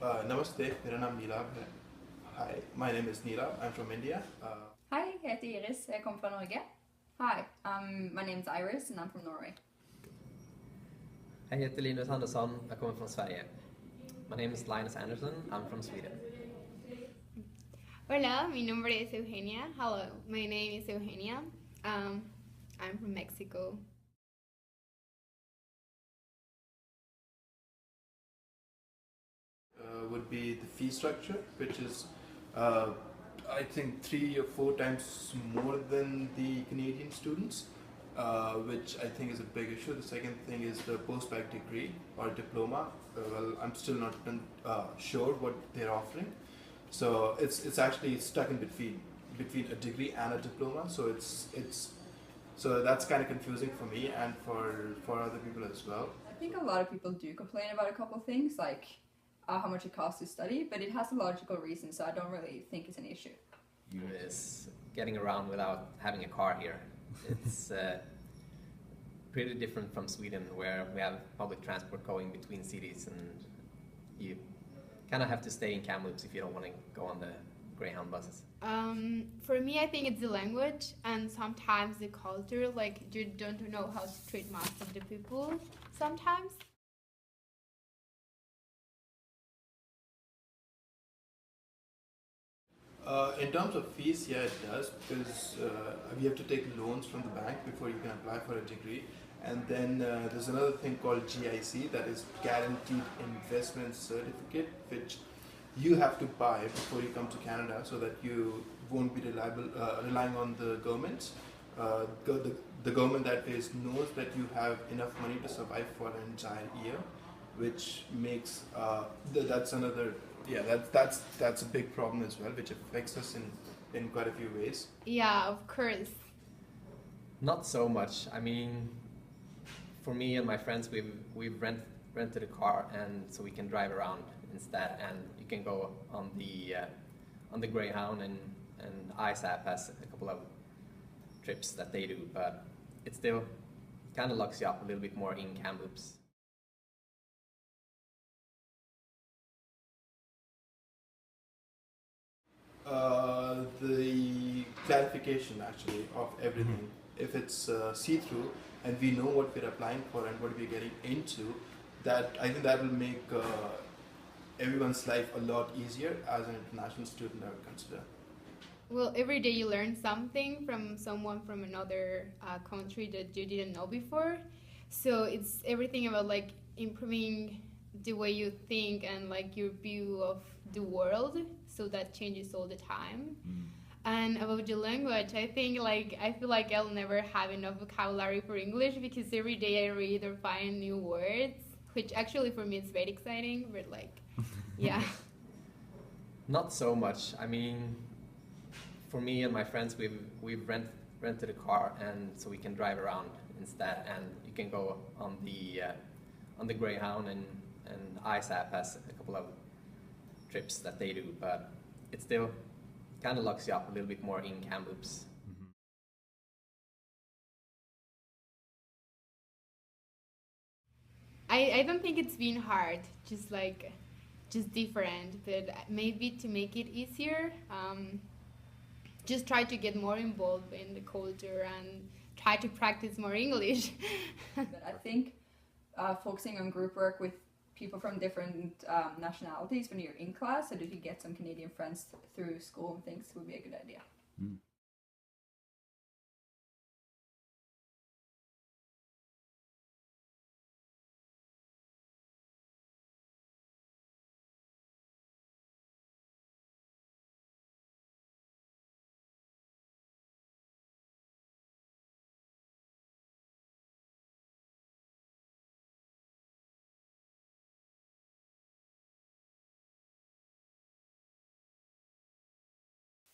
Namaste, मेरा नाम नीलाभ है. Hi, my name is Neelav. I'm from India. Hei, jeg heter Iris. Jeg kommer fra Norge. Hi, my name is Iris and I'm from Norway. Jag heter Linus Andersson, jag kommer från Sverige. My name is Linus Anderson, I'm from Sweden. Hola, mi nombre es Eugenia. Hello, my name is Eugenia. I'm from Mexico. Would be the fee structure, which is I think 3 or 4 times more than the Canadian students, which I think is a big issue. The second thing is the post-bac degree or diploma. Well, I'm still not sure what they're offering. So it's actually stuck in between a degree and a diploma. So so that's kind of confusing for me and for other people as well. I think a lot of people do complain about a couple of things, like how much it costs to study, but it has a logical reason, so I don't really think it's an issue. Is getting around without having a car here. It's pretty different from Sweden, where we have public transport going between cities, and you kind of have to stay in Kamloops if you don't want to go on the Greyhound buses. For me, I think it's the language and sometimes the culture. Like, you don't know how to treat most of the people sometimes. In terms of fees, yeah, it does, because we have to take loans from the bank before you can apply for a degree. And then there's another thing called GIC, that is Guaranteed Investment Certificate, which you have to buy before you come to Canada, so that you won't be relying on the government. The government that is knows that you have enough money to survive for an entire year, which makes that's another. Yeah, that's a big problem as well, which affects us in quite a few ways. Yeah, of course. Not so much. I mean, for me and my friends, we've rented a car, and so we can drive around instead, and you can go on the Greyhound, and ISAP has a couple of trips that they do, but it still kind of locks you up a little bit more in Kamloops. The clarification actually of everything. If it's see-through and we know what we're applying for and what we're getting into, that I think that will make everyone's life a lot easier as an international student, I would consider. Well, every day you learn something from someone from another country that you didn't know before. So it's everything about like improving the way you think and like your view of the world. So that changes all the time. And about the language, I think like I feel like I'll never have enough vocabulary for English, because every day I read or find new words, which actually for me is very exciting. But like, yeah. Not so much. I mean, for me and my friends, we've rented a car, and so we can drive around instead, and you can go on the Greyhound, and ISAP has a couple of trips that they do, but it still kind of locks you up a little bit more in Kamloops. I don't think it's been hard, just different, but maybe to make it easier, just try to get more involved in the culture and try to practice more English. But I think focusing on group work with people from different nationalities when you're in class, so that you get some Canadian friends through school and things, would be a good idea.